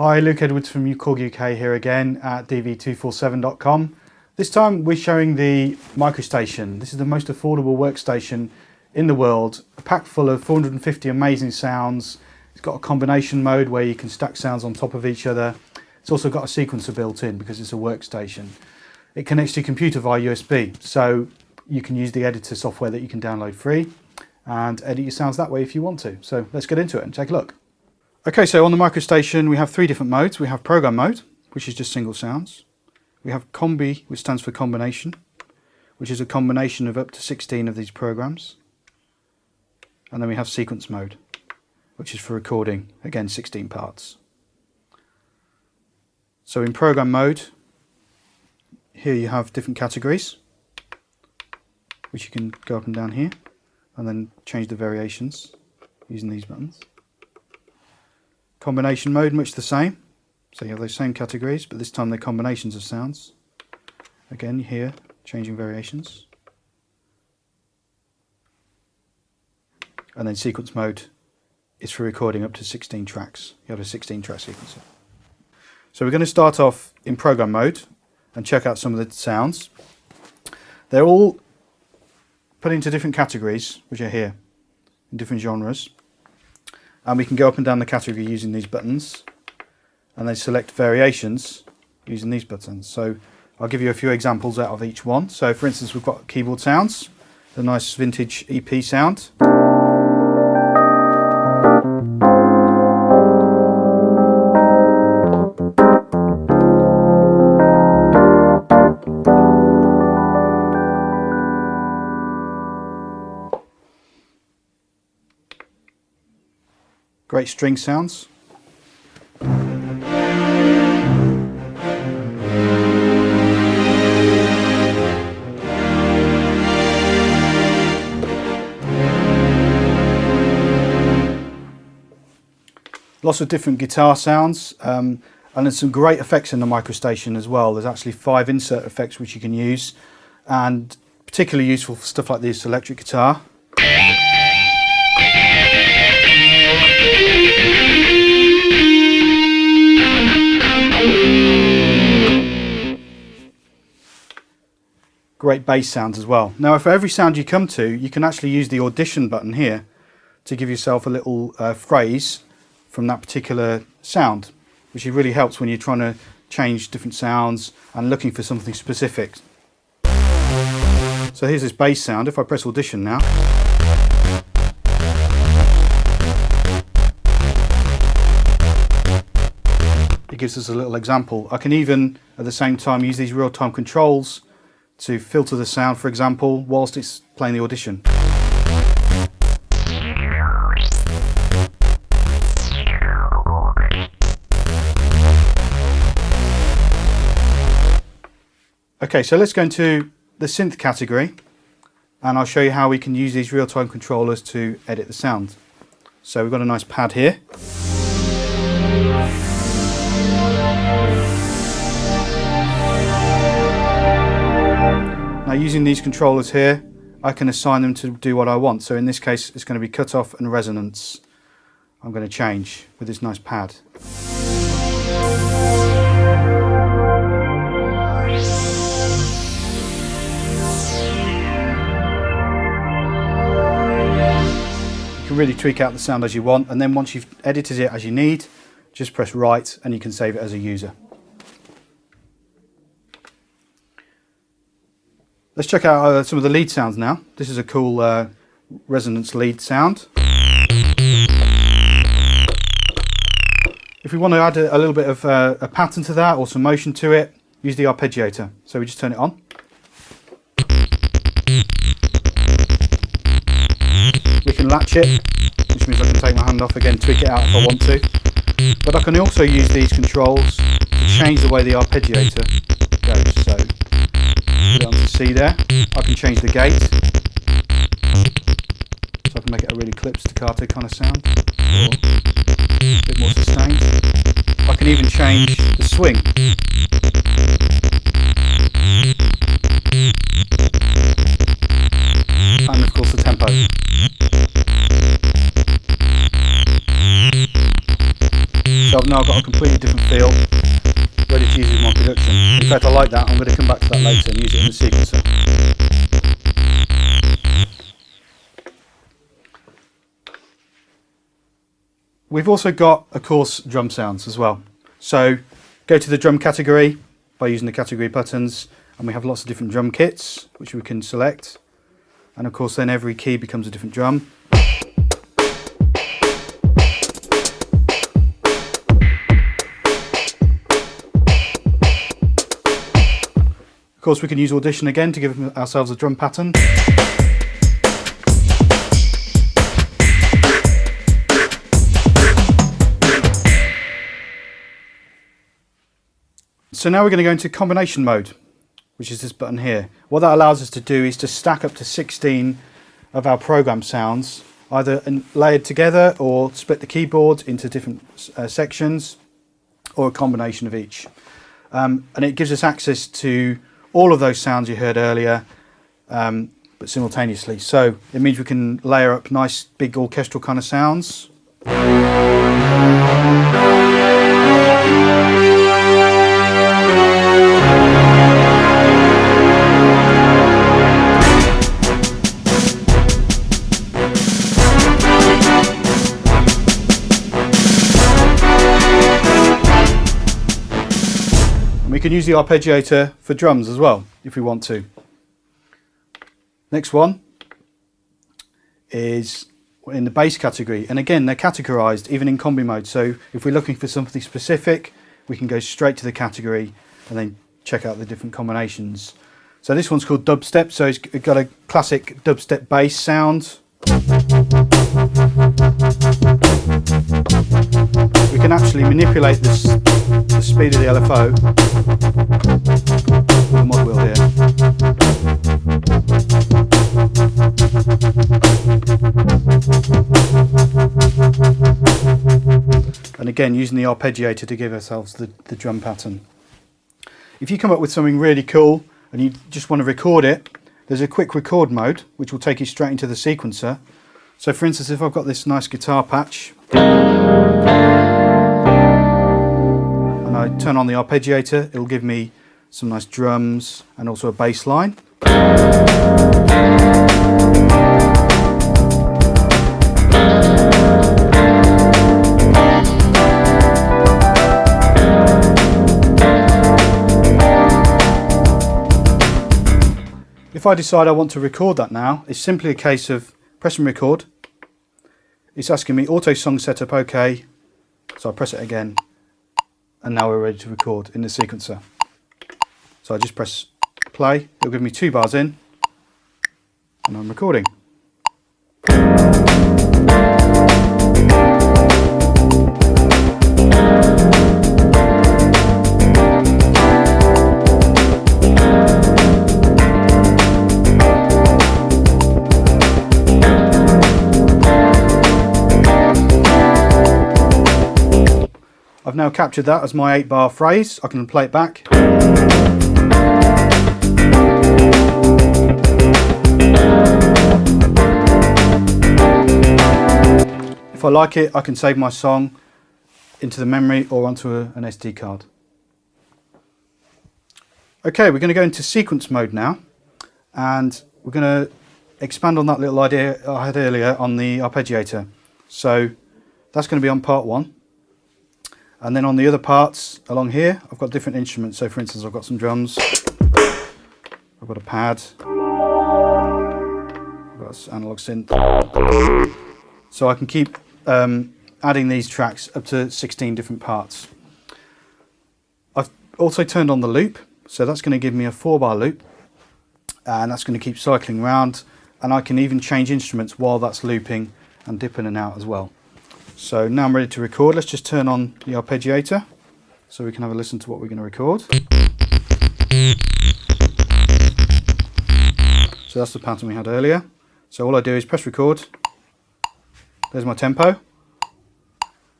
Hi, Luke Edwards from Korg UK here again at dv247.com. This time we're showing the Microstation. This is the most affordable workstation in the world, a pack full of 450 amazing sounds. It's got a combination mode where you can stack sounds on top of each other. It's also got a sequencer built in because it's a workstation. It connects to your computer via USB, so you can use the editor software that you can download free and edit your sounds that way if you want to. So let's get into it and take a look. Okay, so on the Microstation we have three different modes. We have program mode, which is just single sounds. We have combi, which stands for combination, which is a combination of up to 16 of these programs. And then we have sequence mode, which is for recording, again 16 parts. So in program mode, here you have different categories, which you can go up and down here, and then change the variations using these buttons. Combination mode, much the same. So you have those same categories, but this time they're combinations of sounds. Again, here, changing variations. And then sequence mode is for recording up to 16 tracks. You have a 16-track sequencer. So we're going to start off in program mode and check out some of the sounds. They're all put into different categories, which are here, in different genres. And we can go up and down the category using these buttons, and then select variations using these buttons. So I'll give you a few examples out of each one. So for instance, we've got keyboard sounds, the nice vintage EP sound. Great string sounds. Lots of different guitar sounds, and there's some great effects in the Microstation as well. There's actually 5 insert effects which you can use, and particularly useful for stuff like this electric guitar. Great bass sounds as well. Now, for every sound you come to, you can actually use the audition button here to give yourself a little phrase from that particular sound, which really helps when you're trying to change different sounds and looking for something specific. So here's this bass sound. If I press audition now, it gives us a little example. I can even, at the same time, use these real-time controls to filter the sound, for example, whilst it's playing the audition. Okay, so let's go into the synth category, and I'll show you how we can use these real-time controllers to edit the sound. So we've got a nice pad here. Now, using these controllers here, I can assign them to do what I want. So in this case, it's going to be cutoff and resonance. I'm going to change with this nice pad. You can really tweak out the sound as you want, and then once you've edited it as you need, just press right and you can save it as a user. Let's check out some of the lead sounds now. This is a cool resonance lead sound. If we want to add a little bit of a pattern to that or some motion to it, use the arpeggiator. So we just turn it on. We can latch it, which means I can take my hand off again, tweak it out if I want to. But I can also use these controls to change the way the arpeggiator goes. So put it onto C there. I can change the gate, so I can make it a really clip staccato kind of sound, or a bit more sustained. I can even change the swing. And of course the tempo. So I've now got a completely different feel, ready to use in my production. In fact, I like that. I'm going to come back to that later and use it in the sequencer. We've also got, of course, drum sounds as well. So go to the drum category by using the category buttons, and we have lots of different drum kits which we can select. And of course then every key becomes a different drum. Of course we can use Audition again to give ourselves a drum pattern. So now we're going to go into combination mode, which is this button here. What that allows us to do is to stack up to 16 of our program sounds, either layered together or split the keyboard into different sections, or a combination of each. And it gives us access to all of those sounds you heard earlier, but simultaneously. So it means we can layer up nice big orchestral kind of sounds. We can use the arpeggiator for drums as well, if we want to. Next one is in the bass category, and again they're categorized even in combi mode. So if we're looking for something specific, we can go straight to the category and then check out the different combinations. So this one's called dubstep, so it's got a classic dubstep bass sound. We can actually manipulate the speed of the LFO with the mod wheel here. And again, using the arpeggiator to give ourselves the drum pattern. If you come up with something really cool and you just want to record it, there's a quick record mode which will take you straight into the sequencer. So for instance, if I've got this nice guitar patch and I turn on the arpeggiator, it will give me some nice drums and also a bass line. If I decide I want to record that now, it's simply a case of pressing record. It's asking me auto song setup OK, so I press it again, and now we're ready to record in the sequencer. So I just press play, it'll give me 2 bars in, and I'm recording. I've now captured that as my 8-bar phrase. I can play it back. If I like it, I can save my song into the memory or onto an SD card. Okay, we're going to go into sequence mode now, and we're going to expand on that little idea I had earlier on the arpeggiator. So that's going to be on part 1. And then on the other parts along here, I've got different instruments. So for instance, I've got some drums, I've got a pad, I've got an analog synth. So I can keep adding these tracks up to 16 different parts. I've also turned on the loop, so that's going to give me a 4-bar loop, and that's going to keep cycling around, and I can even change instruments while that's looping and dip in and out as well. So now I'm ready to record. Let's just turn on the arpeggiator so we can have a listen to what we're going to record. So that's the pattern we had earlier. So all I do is press record. There's my tempo.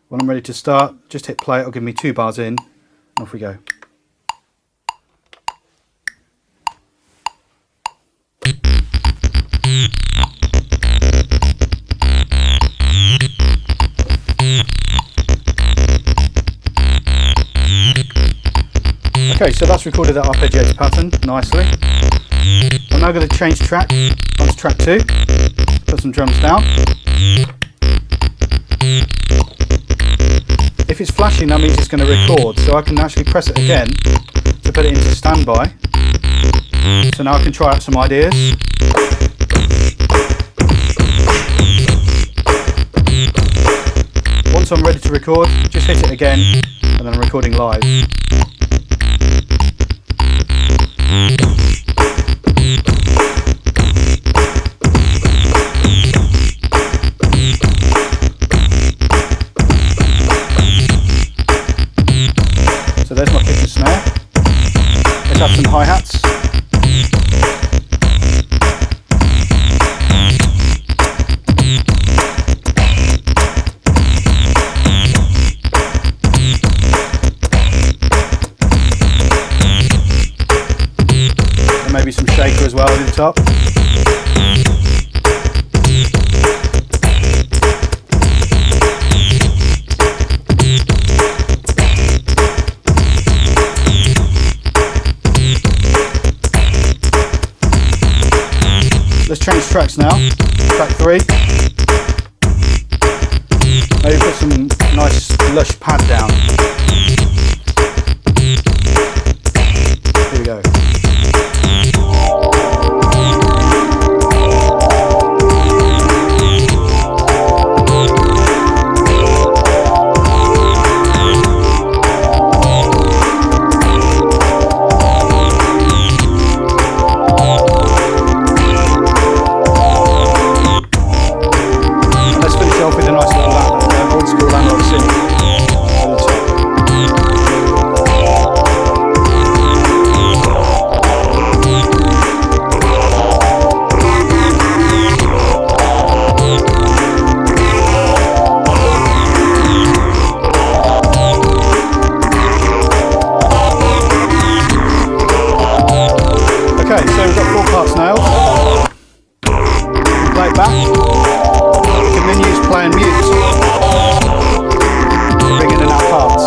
When I'm ready to start, just hit play. It'll give me 2 bars in, and off we go. Okay, so that's recorded that arpeggiated pattern nicely. I'm now going to change track onto track 2, put some drums down. If it's flashing, that means it's going to record, so I can actually press it again to put it into standby. So now I can try out some ideas. Once I'm ready to record, just hit it again, and then I'm recording live. So there's my kick and snare. Let's have some hi-hats. And maybe some shaker as well at the top. Let's change tracks now. Track 3. Maybe put some nice lush pad down. Here we go. With a nice little old school analog synth on the top. Okay, so we've got 4 parts nailed. Play it back. Then use play and mute, bring in and out parts.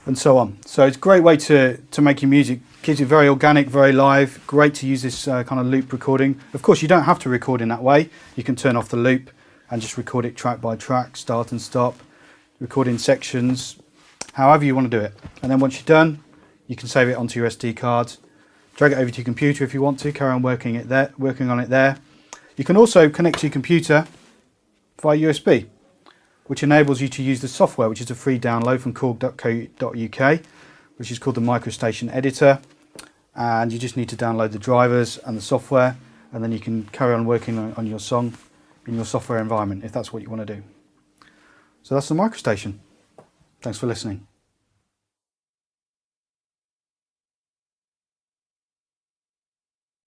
And so on. So it's a great way to make your music. Keeps it very organic, very live. Great to use this kind of loop recording. Of course, you don't have to record in that way. You can turn off the loop and just record it track by track, start and stop, record in sections, however you want to do it. And then once you're done, you can save it onto your SD card, drag it over to your computer if you want to, carry on working on it there. You can also connect to your computer via USB, which enables you to use the software, which is a free download from korg.co.uk, which is called the Microstation editor. And you just need to download the drivers and the software, and then you can carry on working on your song in your software environment, if that's what you want to do. So that's the Microstation. Thanks for listening.